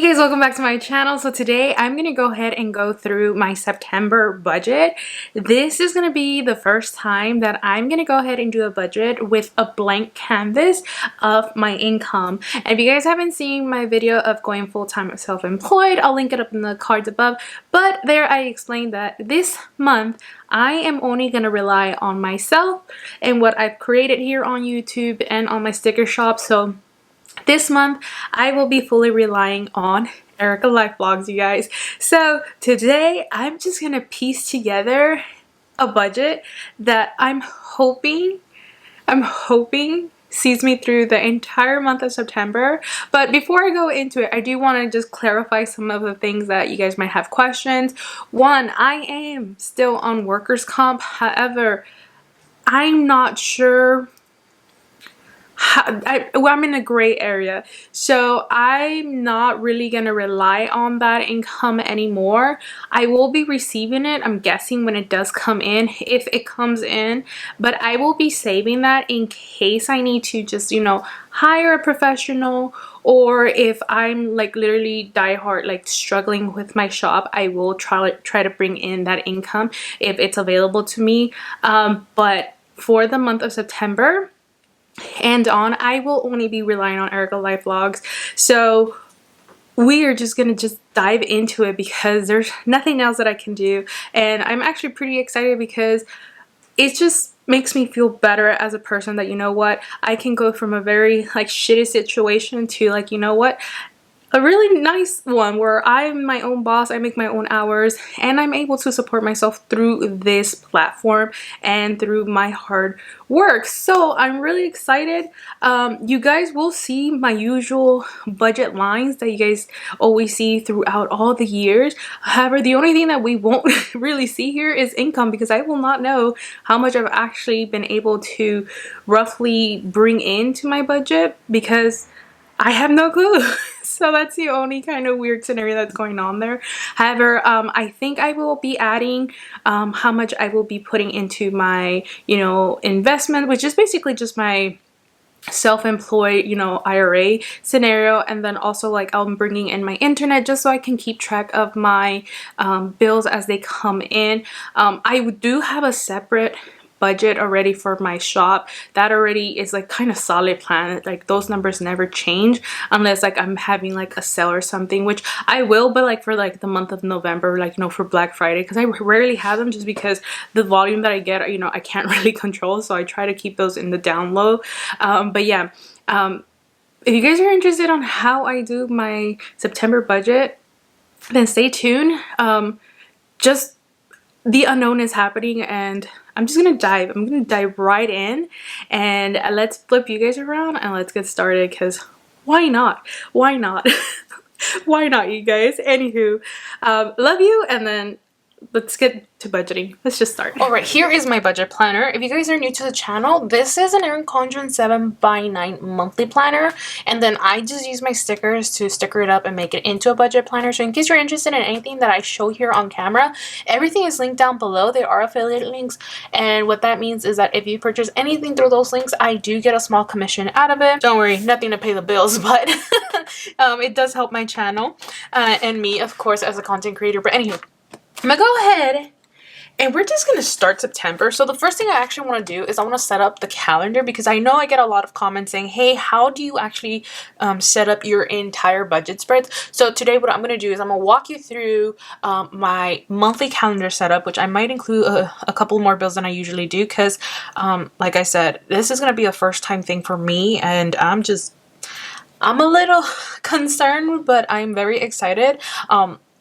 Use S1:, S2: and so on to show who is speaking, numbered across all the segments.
S1: Hey guys, welcome back to my channel. So today I'm going to go ahead and go through my September budget. This is going to be the first time that I'm going to go ahead and do a budget with a blank canvas of my income. And if you guys haven't seen my video of going full-time self-employed, I'll link it up in the cards above. But there I explained that this month I am only going to rely on myself and what I've created here on YouTube and on my sticker shop. So this month, I will be fully relying on Erika Vlogs, you guys. So today, I'm just going to piece together a budget that I'm hoping sees me through the entire month of September. But before I go into it, I do want to just clarify some of the things that you guys might have questions. One, I am still on workers' comp. However, I'm not sure. I'm in a gray area, so I'm not really going to rely on that income anymore. I will be receiving it, I'm guessing, when it does come in, if it comes in, but I will be saving that in case I need to just, hire a professional, or if I'm like literally diehard, like struggling with my shop, I will try to bring in that income if it's available to me. But for the month of September and on, I will only be relying on Erika Vlogs. So we are just gonna dive into it because there's nothing else that I can do, and I'm actually pretty excited because it just makes me feel better as a person that, you know what, I can go from a very like shitty situation to, like, you know what, a really nice one where I'm my own boss, I make my own hours, and I'm able to support myself through this platform and through my hard work. So I'm really excited. You guys will see my usual budget lines that you guys always see throughout all the years. However, the only thing that we won't really see here is income, because I will not know how much I've actually been able to roughly bring into my budget because I have no clue. So that's the only kind of weird scenario that's going on there. However, I think I will be adding how much I will be putting into my, investment, which is basically just my self-employed, IRA scenario. And then also, like, I'm bringing in my internet just so I can keep track of my bills as they come in. I do have a separate budget already for my shop that already is like kind of solid plan. Like, those numbers never change unless like I'm having like a sale or something, which I will, but like for like the month of November, like, for Black Friday, because I rarely have them just because the volume that I get, I can't really control, so I try to keep those in the down low. But yeah, if you guys are interested on how I do my September budget, then stay tuned. Just the unknown is happening, and I'm gonna dive right in, and let's flip you guys around and let's get started, because why not? Why not? Why not, you guys? Anywho, love you, and then let's get to budgeting. Let's just start. Alright, here is my budget planner. If you guys are new to the channel, this is an Erin Condren 7x9 monthly planner, and then I just use my stickers to sticker it up and make it into a budget planner. So in case you're interested in anything that I show here on camera, everything is linked down below. They are affiliate links, and what that means is that if you purchase anything through those links, I do get a small commission out of it. Don't worry, nothing to pay the bills, but it does help my channel and me, of course, as a content creator. But anywho, I'm gonna go ahead and we're just gonna start September. So the first thing I actually want to do is I want to set up the calendar, because I know I get a lot of comments saying, hey, how do you actually set up your entire budget spreads? So today what I'm going to do is I'm going to walk you through my monthly calendar setup, which I might include a couple more bills than I usually do, because like I said, this is going to be a first time thing for me, and I'm a little concerned, but I'm very excited.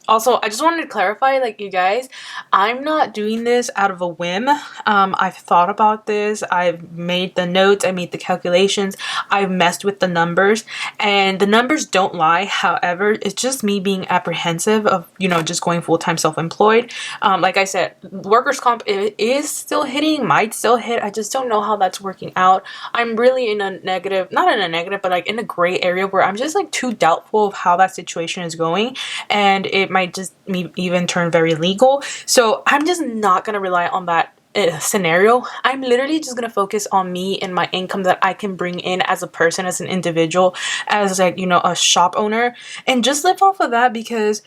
S1: Also, I just wanted to clarify, like, you guys, I'm not doing this out of a whim. I've thought about this. I've made the notes. I made the calculations. I've messed with the numbers, and the numbers don't lie. However, it's just me being apprehensive of, just going full-time self-employed. Like I said, workers' comp is still hitting, might still hit. I just don't know how that's working out. I'm really in a negative, not in a negative, but like in a gray area where I'm just like too doubtful of how that situation is going, and it might just even turn very legal. So I'm just not going to rely on that scenario, I'm literally just gonna focus on me and my income that I can bring in as a person, as an individual, as like, you know, a shop owner, and just live off of that. Because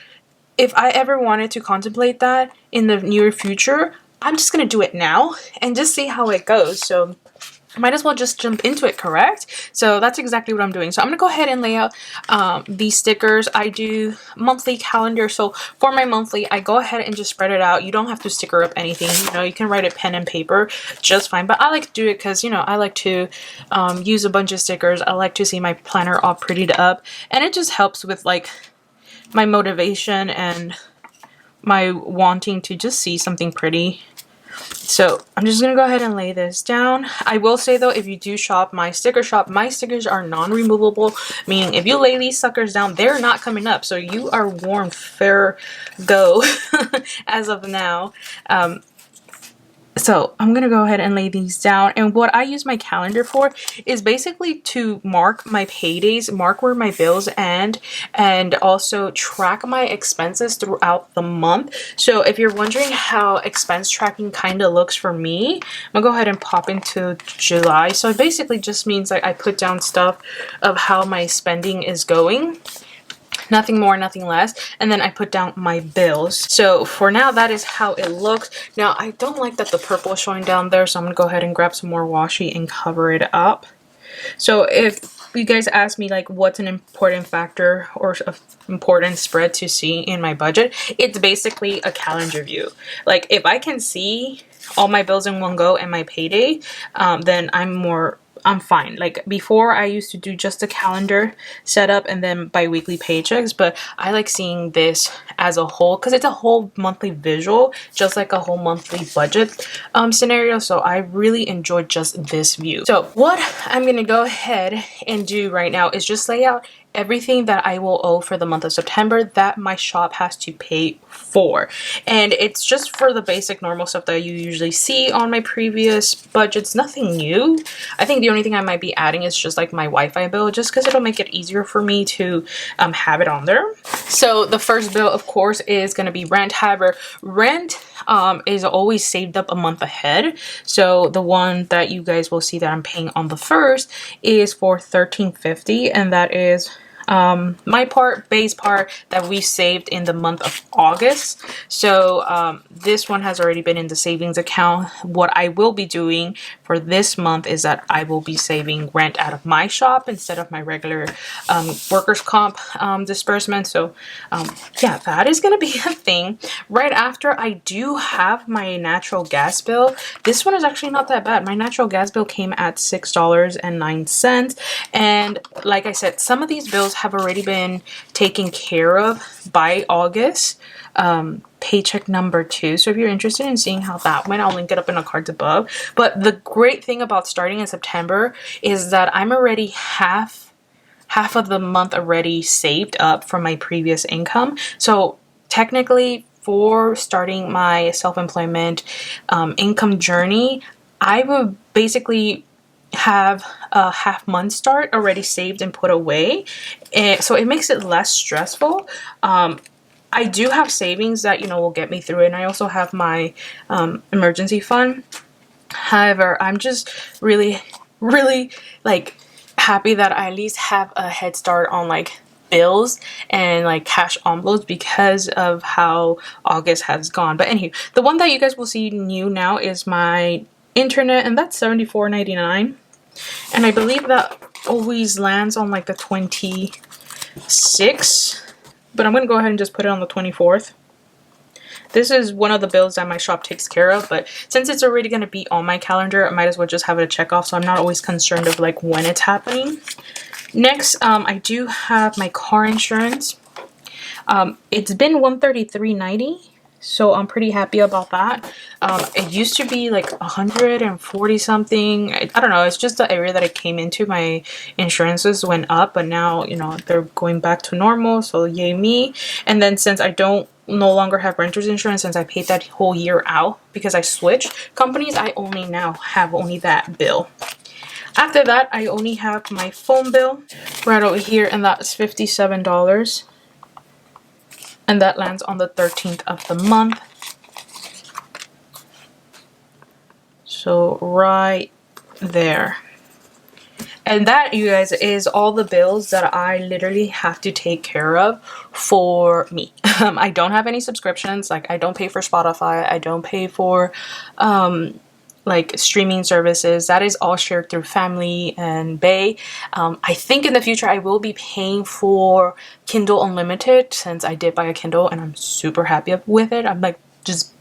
S1: if I ever wanted to contemplate that in the near future, I'm just gonna do it now and just see how it goes. So I might as well just jump into it, correct? So that's exactly what I'm doing. So I'm gonna go ahead and lay out these stickers. I do monthly calendar. So for my monthly, I go ahead and just spread it out. You don't have to sticker up anything. You know, you can write it pen and paper just fine. But I like to do it because, you know, I like to use a bunch of stickers. I like to see my planner all prettied up. And it just helps with like my motivation and my wanting to just see something pretty. So I'm just gonna go ahead and lay this down. I will say though, if you do shop my sticker shop, my stickers are non-removable, meaning if you lay these suckers down, they're not coming up. So you are warned, fair go as of now. So I'm gonna go ahead and lay these down, and what I use my calendar for is basically to mark my paydays, mark where my bills end, and also track my expenses throughout the month. So if you're wondering how expense tracking kind of looks for me, I'm gonna go ahead and pop into July. So it basically just means like I put down stuff of how my spending is going. Nothing more, nothing less. And then I put down my bills. So for now, that is how it looks. Now, I don't like that the purple is showing down there, so I'm gonna go ahead and grab some more washi and cover it up. So if you guys ask me like what's an important factor or important spread to see in my budget, it's basically a calendar view. Like if I can see all my bills in one go and my payday, then I'm fine. Like before, I used to do just a calendar setup and then bi-weekly paychecks, but I like seeing this as a whole because it's a whole monthly visual, just like a whole monthly budget scenario. So I really enjoyed just this view. So what I'm gonna go ahead and do right now is just lay out everything that I will owe for the month of September that my shop has to pay for. And it's just for the basic normal stuff that you usually see on my previous budgets. Nothing new. I think the only thing I might be adding is just like my Wi-Fi bill, just because it'll make it easier for me to have it on there. So the first bill, of course, is going to be rent. However, rent is always saved up a month ahead. So the one that you guys will see that I'm paying on the first is for $13.50, and that is my base part that we saved in the month of August. So this one has already been in the savings account. What I will be doing for this month is that I will be saving rent out of my shop instead of my regular workers' comp disbursement. So yeah, that is going to be a thing. Right after, I do have my natural gas bill. This one is actually not that bad. My natural gas bill came at $6.09. And like I said, some of these bills have already been taken care of by August. Paycheck number 2. So if you're interested in seeing how that went, I'll link it up in the cards above. But the great thing about starting in September is that I'm already half of the month already saved up from my previous income. So technically, for starting my self-employment income journey, I would basically have a half month start already saved and put away, and so it makes it less stressful. I do have savings that, you know, will get me through it, and I also have my emergency fund. However, I'm just really like happy that I at least have a head start on like bills and like cash envelopes because of how August has gone. But anyway, the one that you guys will see new now is my internet, and that's $74.99. And I believe that always lands on like the 26th, but I'm going to go ahead and just put it on the 24th. This is one of the bills that my shop takes care of, but since it's already going to be on my calendar, I might as well just have it a check off, so I'm not always concerned of like when it's happening. Next, I do have my car insurance. It's been $133.90. So I'm pretty happy about that. It used to be like 140 something. I don't know. It's just the area that it came into. My insurances went up, but now, you know, they're going back to normal. So yay me. And then since I no longer have renter's insurance, since I paid that whole year out because I switched companies, I only now have that bill. After that, I only have my phone bill right over here, and that's $57. And that lands on the 13th of the month. So right there. And that, you guys, is all the bills that I literally have to take care of for me. I don't have any subscriptions. Like, I don't pay for Spotify. I don't pay for like streaming services. That is all shared through family and Bay. I think in the future I will be paying for Kindle Unlimited, since I did buy a Kindle and I'm super happy with it. I'm like just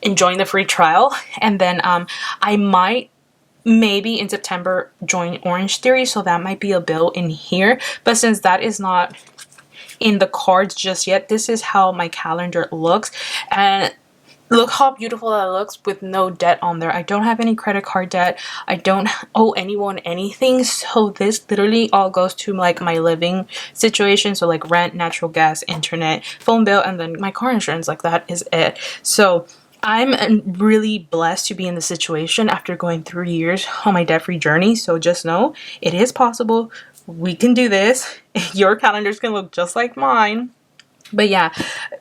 S1: enjoying the free trial. And then I might maybe in September join Orange Theory, so that might be a bill in here. But since that is not in the cards just yet, this is how my calendar looks. And look how beautiful that looks with no debt on there. I don't have any credit card debt. I don't owe anyone anything. So this literally all goes to like my living situation. So like rent, natural gas, internet, phone bill, and then my car insurance. Like that is it. So I'm really blessed to be in this situation after going 3 years on my debt-free journey. So just know it is possible. We can do this. Your calendars can look just like mine. But yeah,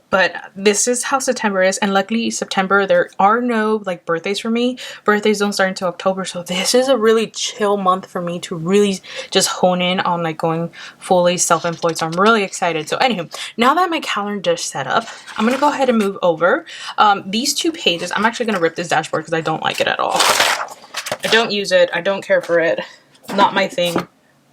S1: but this is how September is. And luckily September, there are no like birthdays for me. Birthdays don't start until October. So this is a really chill month for me to really just hone in on like going fully self-employed. So I'm really excited. So anywho, now that my calendar is set up, I'm going to go ahead and move over. These 2 pages, I'm actually going to rip this dashboard because I don't like it at all. I don't use it. I don't care for it. Not my thing.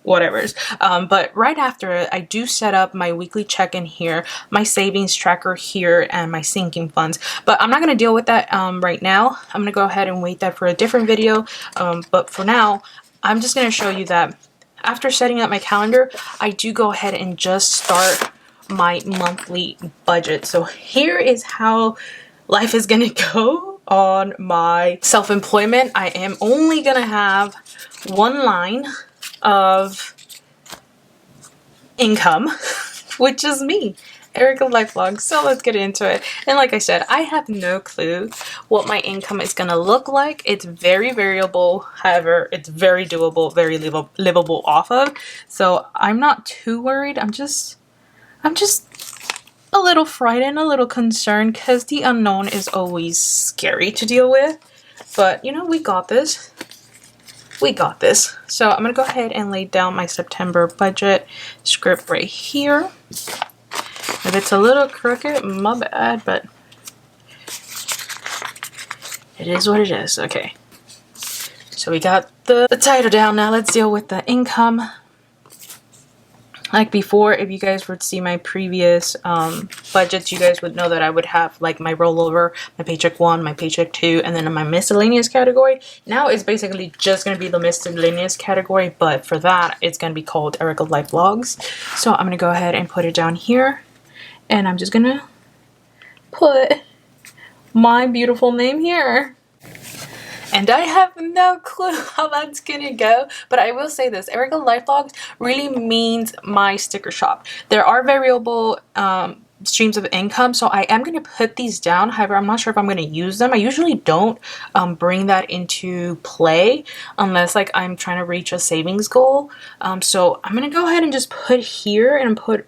S1: Whatever's. But right after it, I do set up my weekly check-in here, my savings tracker here, and my sinking funds. But I'm not going to deal with that right now. I'm going to go ahead and wait that for a different video. But for now, I'm just going to show you that after setting up my calendar, I do go ahead and just start my monthly budget. So here is how life is going to go on my self-employment. I am only going to have one line of income, which is me, Erika Life Vlogs. So let's get into it. And like I said, I have no clue what my income is gonna look like. It's very variable, however it's very doable, very livable off of. So I'm not too worried. I'm just a little frightened, a little concerned, because the unknown is always scary to deal with. But you know, we got this. We got this. So I'm going to go ahead and lay down my September budget script right here. If it's a little crooked, my bad, but it is what it is. Okay. So we got the title down. Now let's deal with the income. Like before, if you guys would see my previous budgets, you guys would know that I would have like my rollover, my paycheck 1, my paycheck 2, and then in my miscellaneous category. Now it's basically just going to be the miscellaneous category, but for that, it's going to be called Erika Life Vlogs. So I'm going to go ahead and put it down here, and I'm just going to put my beautiful name here. And I have no clue how that's gonna go, but I will say this, Erika Life Vlogs really means my sticker shop. There are variable streams of income, so I am going to put these down. However, I'm not sure if I'm going to use them. I usually don't bring that into play unless like I'm trying to reach a savings goal. So I'm going to go ahead and just put here and put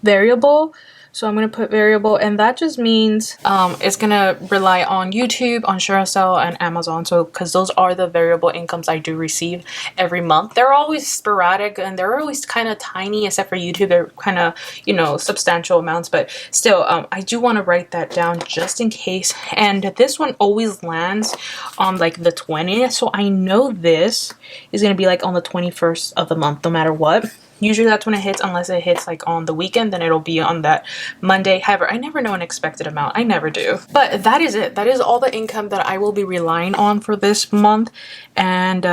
S1: variable. So I'm going to put variable, and that just means it's going to rely on YouTube, on Carousel, and Amazon. So because those are the variable incomes I do receive every month. They're always sporadic and they're always kind of tiny, except for YouTube. They're kind of, you know, substantial amounts, but still I do want to write that down just in case. And this one always lands on like the 20th. So I know this is going to be like on the 21st of the month, no matter what. Usually that's when it hits, unless it hits like on the weekend, then it'll be on that Monday. However, I never know an expected amount. I never do. But that is it. That is all the income that I will be relying on for this month. And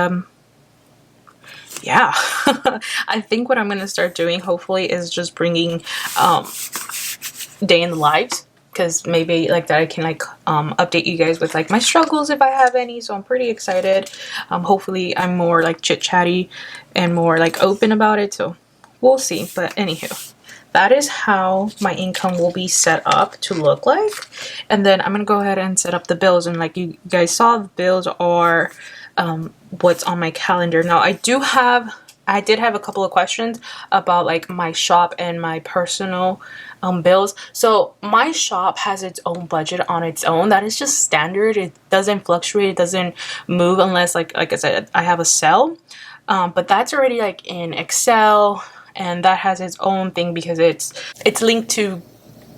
S1: yeah, I think what I'm going to start doing, hopefully, is just bringing day in the lives. Because maybe like that I can like update you guys with like my struggles if I have any. So I'm pretty excited. Hopefully I'm more like chit chatty and more like open about it. So we'll see. But anywho, that is how my income will be set up to look like. And then I'm gonna go ahead and set up the bills. And like you guys saw, the bills are what's on my calendar. Now I do have I did have a couple of questions about like my shop and my personal bills. So my shop has its own budget on its own. That is just standard. It doesn't fluctuate. It doesn't move unless like I said, I have a cell. But that's already like in Excel, and that has its own thing because it's linked to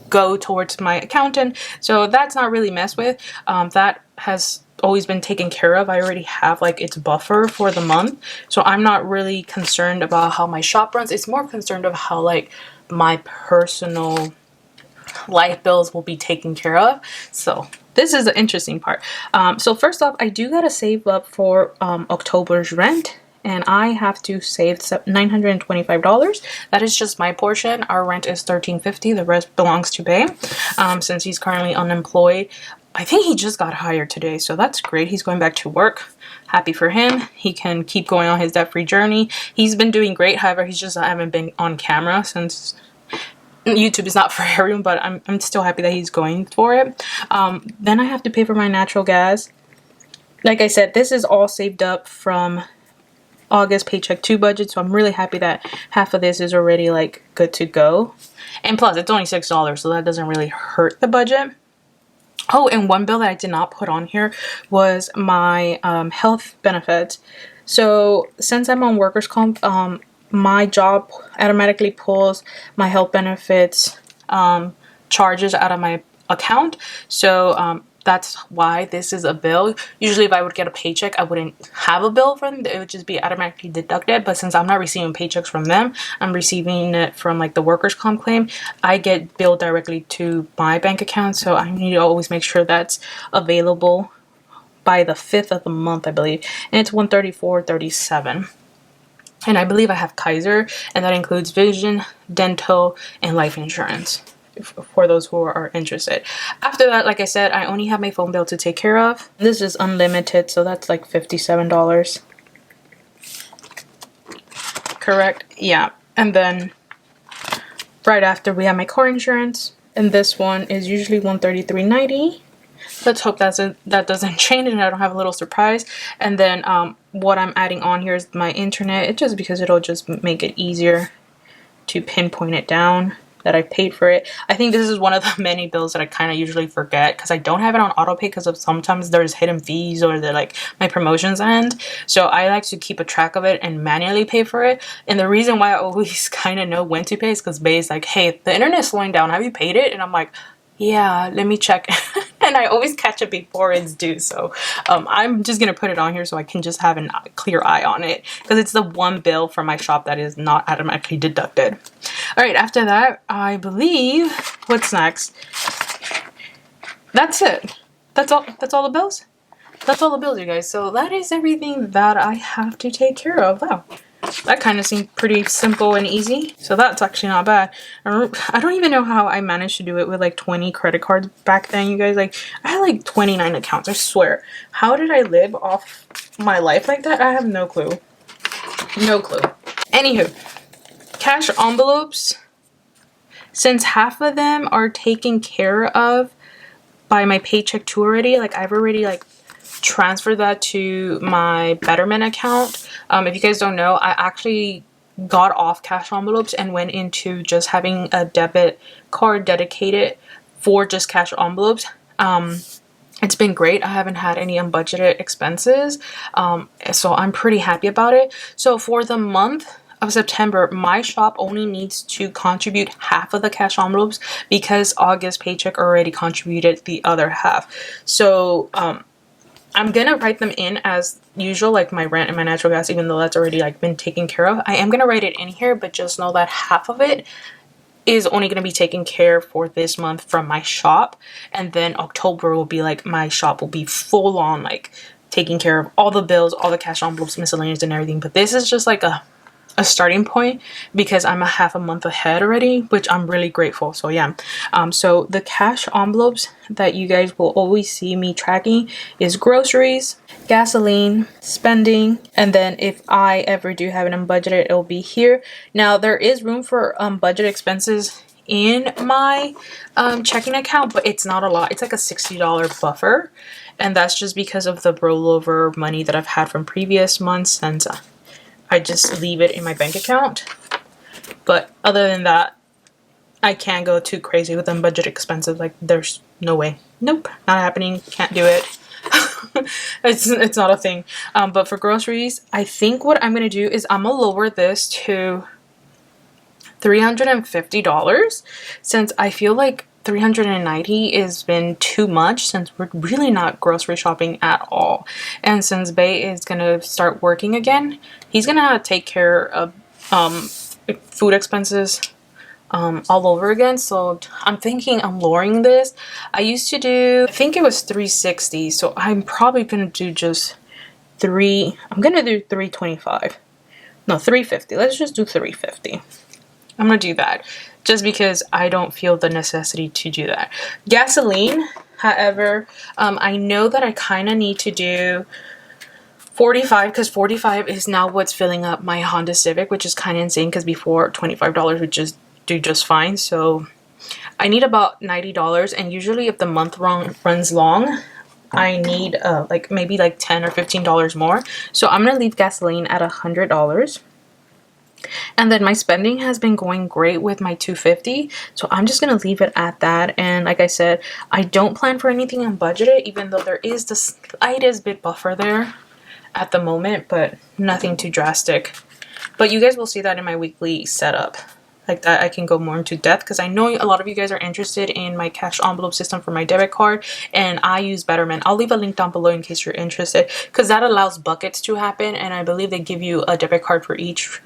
S1: go towards my accountant. So that's not really messed with. That has always been taken care of. I already have like its buffer for the month. So I'm not really concerned about how my shop runs. It's more concerned of how like my personal life bills will be taken care of. So this is the interesting part. So first off, I do gotta save up for October's rent. And I have to save $925. That is just my portion. Our rent is $13.50. The rest belongs to Bay. Since he's currently unemployed. I think he just got hired today, so that's great. He's going back to work. Happy for him. He can keep going on his debt-free journey. He's been doing great. However, he's just haven't been on camera since YouTube is not for everyone, but I'm still happy that he's going for it. Then I have to pay for my natural gas. Like I said, this is all saved up from August paycheck 2 budget, so I'm really happy that half of this is already like good to go. And plus, it's only $6, so that doesn't really hurt the budget. Oh, and one bill that I did not put on here was my health benefits. So since I'm on workers' comp, my job automatically pulls my health benefits charges out of my account. So that's why this is a bill. Usually if I would get a paycheck, I wouldn't have a bill from them. It would just be automatically deducted. But since I'm not receiving paychecks from them, I'm receiving it from like the workers' comp claim. I get billed directly to my bank account. So I need to always make sure that's available by the 5th of the month, I believe. And it's $134.37. And I believe I have Kaiser, and that includes vision, dental, and life insurance for those who are interested. After that, like I said, I only have my phone bill to take care of. This is unlimited, so that's like $57. Correct? Yeah. And then right after we have my car insurance, and this one is usually $133.90. Let's hope that doesn't change and I don't have a little surprise. And then what I'm adding on here is my internet. It's just because it'll just make it easier to pinpoint it down that I paid for it. I think this is one of the many bills that I kind of usually forget because I don't have it on auto pay because of sometimes there's hidden fees or they're like my promotions end. So I like to keep a track of it and manually pay for it. And the reason why I always kind of know when to pay is because Bay's like, hey, the internet's slowing down. Have you paid it? And I'm like, yeah, let me check. And I always catch it before it's due. So I'm just going to put it on here so I can just have a clear eye on it. Because it's the one bill from my shop that is not automatically deducted. Alright, after that, I believe... What's next? That's it. That's all the bills? That's all the bills, you guys. So that is everything that I have to take care of. Wow. That kind of seemed pretty simple and easy. So that's actually not bad. I don't even know how I managed to do it with like 20 credit cards back then, you guys. Like, I had like 29 accounts, I swear. How did I live off my life like that? I have no clue. No clue. Anywho, cash envelopes. Since half of them are taken care of by my paycheck 2 already, like I've already like transfer that to my Betterment account. If you guys don't know, I actually got off cash envelopes and went into just having a debit card dedicated for just cash envelopes. It's been great. I haven't had any unbudgeted expenses, so I'm pretty happy about it. So for the month of September, my shop only needs to contribute half of the cash envelopes because August paycheck already contributed the other half. So I'm gonna write them in as usual, like my rent and my natural gas, even though that's already like been taken care of. I am gonna write it in here, but just know that half of it is only gonna be taken care for this month from my shop, and then October will be like my shop will be full on like taking care of all the bills, all the cash envelopes, miscellaneous, and everything. But this is just like a starting point because I'm a half a month ahead already, which I'm really grateful. So yeah, so the cash envelopes that you guys will always see me tracking is groceries, gasoline, spending, and then if I ever do have it unbudgeted, it'll be here. Now there is room for budget expenses in my checking account, but it's not a lot. It's like a $60 buffer, and that's just because of the rollover money that I've had from previous months. And I just leave it in my bank account. But other than that, I can't go too crazy with unbudgeted expenses. Like, there's no way. Nope, not happening. Can't do it. It's not a thing. But for groceries, I think what I'm gonna do is I'm gonna lower this to $350, since I feel like $390 has been too much, since we're really not grocery shopping at all. And since Bay is gonna start working again, he's gonna take care of food expenses all over again. So I'm thinking I'm lowering this. I used to do, I think it was $360, so I'm probably gonna do just I'm gonna do $325. No, $350. Let's just do $350. I'm gonna do that just because I don't feel the necessity to do that. Gasoline, however, I know that I kind of need to do 45, because 45 is now what's filling up my Honda Civic, which is kind of insane, because before $25 would just do just fine. So I need about $90, and usually if the month runs long, I need like maybe like $10 or $15 more. So I'm gonna leave gasoline at $100. And then my spending has been going great with my $250, so I'm just gonna leave it at that. And like I said, I don't plan for anything unbudgeted, even though there is the slightest bit buffer there at the moment, but nothing too drastic. But you guys will see that in my weekly setup. Like that, I can go more into depth, because I know a lot of you guys are interested in my cash envelope system for my debit card, and I use Betterment. I'll leave a link down below in case you're interested, because that allows buckets to happen, and I believe they give you a debit card for each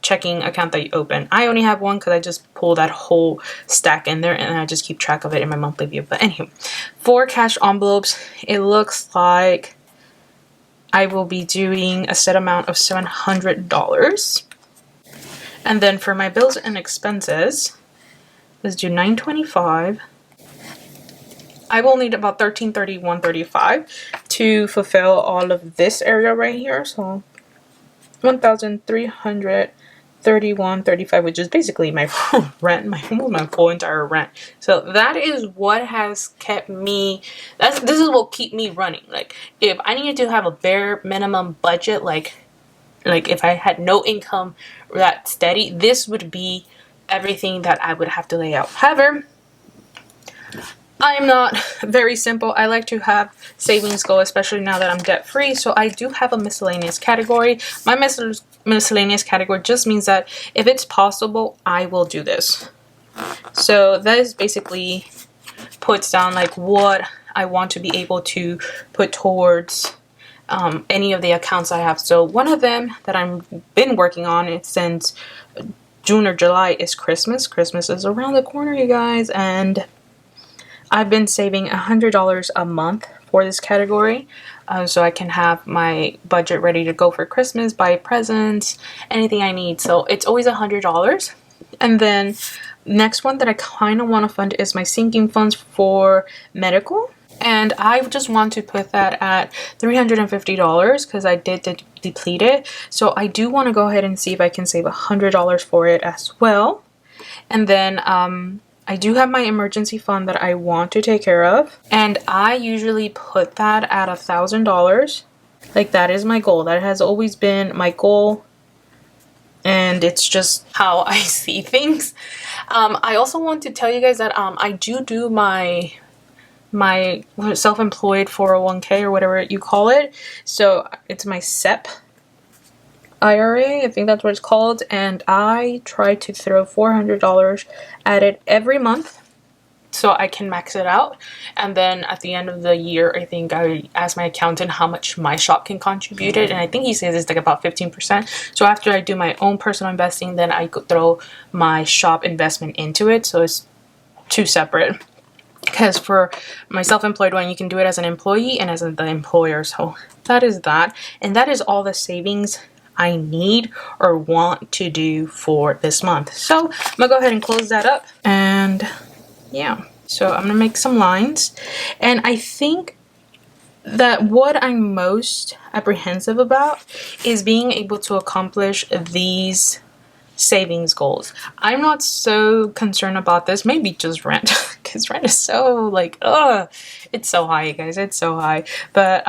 S1: checking account that you open. I only have one because I just pull that whole stack in there, and I just keep track of it in my monthly view. But anyway, for cash envelopes, it looks like I will be doing a set amount of $700. And then for my bills and expenses, let's do $925. I will need about $1,331.35 to fulfill all of this area right here. So $1,331.35, which is basically my rent, my full entire rent. So that is what has kept me. This is what keep me running. Like, if I needed to have a bare minimum budget, like if I had no income that steady, this would be everything that I would have to lay out. However, I'm not very simple. I like to have savings go, especially now that I'm debt free. So I do have a miscellaneous category. My miscellaneous category just means that if it's possible, I will do this. So that is basically puts down like what I want to be able to put towards any of the accounts I have. So one of them that I've been working on since June or July is Christmas. Christmas is around the corner, you guys, and I've been saving $100 a month for this category, so I can have my budget ready to go for Christmas, buy presents, anything I need. So it's always $100. And then next one that I kind of want to fund is my sinking funds for medical. And I just want to put that at $350 because I did deplete it. So I do want to go ahead and see if I can save $100 for it as well. And then I do have my emergency fund that I want to take care of. And I usually put that at $1,000. Like, that is my goal. That has always been my goal. And it's just how I see things. I also want to tell you guys that I do my self-employed 401k or whatever you call it. So it's my SEP IRA, I think that's what it's called, and I try to throw $400 at it every month so I can max it out. And then at the end of the year, I think I ask my accountant how much my shop can contribute it, and I think he says it's like about 15%. So after I do my own personal investing, then I could throw my shop investment into it. So it's two separate. Because for my self-employed one, you can do it as an employee and as the employer. So that is that. And that is all the savings I need or want to do for this month. So I'm gonna go ahead and close that up. And yeah, so I'm gonna make some lines. And I think that what I'm most apprehensive about is being able to accomplish these savings goals. I'm not so concerned about this, maybe just rent, because rent is so like, it's so high, you guys, it's so high. But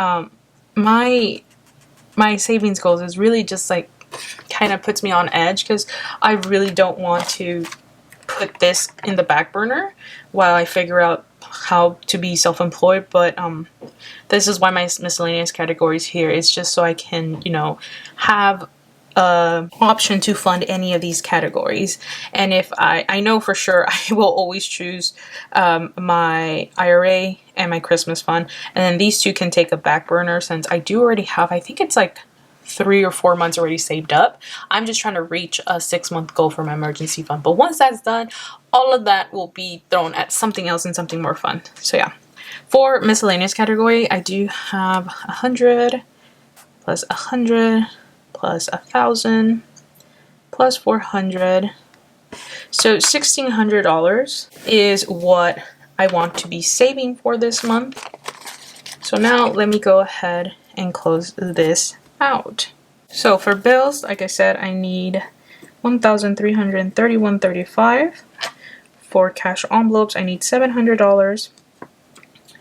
S1: my savings goals is really just like
S2: kind of puts me on edge because I really don't want to put this in the back burner while I figure out how to be self-employed. But this is why my miscellaneous categories here is just so I can, you know, have a option to fund any of these categories. And if I know for sure I will always choose my IRA and my Christmas fund, and then these two can take a back burner since I do already have, I think it's like 3 or 4 months already saved up. I'm just trying to reach a 6-month goal for my emergency fund. But once that's done, all of that will be thrown at something else and something more fun. So yeah, for miscellaneous category, I do have 100 plus 100 plus 1,000 plus 400. So $1,600 is what I want to be saving for this month. So now let me go ahead and close this out. So for bills, like I said, I need $1,331.35. For cash envelopes, I need $700.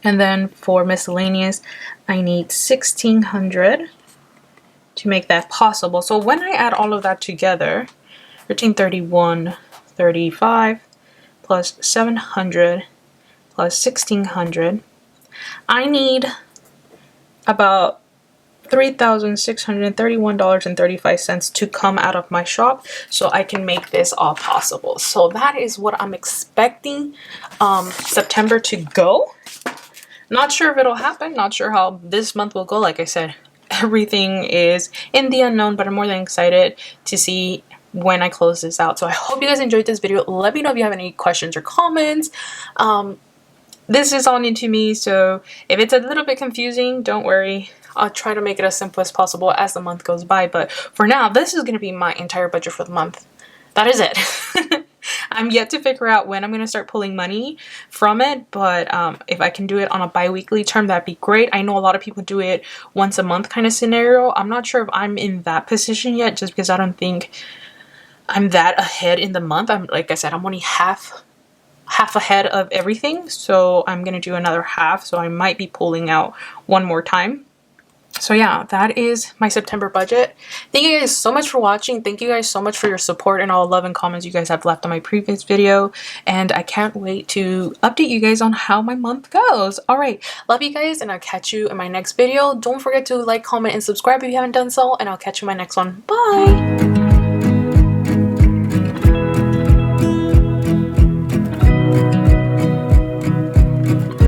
S2: And then for miscellaneous, I need $1,600 to make that possible. So when I add all of that together, $1,331.35 plus 700 plus 1,600, I need about $3,631.35 to come out of my shop so I can make this all possible. So that is what I'm expecting September to go. Not sure if it'll happen, not sure how this month will go. Like I said, everything is in the unknown, but I'm more than excited to see when I close this out. So I hope you guys enjoyed this video. Let me know if you have any questions or comments. This is all new to me, so if it's a little bit confusing, don't worry. I'll try to make it as simple as possible as the month goes by. But for now, this is going to be my entire budget for the month. That is it. I'm yet to figure out when I'm going to start pulling money from it, but if I can do it on a bi-weekly term, that'd be great. I know a lot of people do it once a month kind of scenario. I'm not sure if I'm in that position yet, just because I don't think I'm that ahead in the month. Like I said, I'm only half ahead of everything, so I'm gonna do another half, so I might be pulling out one more time. So yeah, that is my September budget. Thank you guys so much for watching. Thank you guys so much for your support and all love and comments you guys have left on my previous video, and I can't wait to update you guys on how my month goes. All right, love you guys, and I'll catch you in my next video. Don't forget to like, comment, and subscribe if you haven't done so, and I'll catch you in my next one. Bye.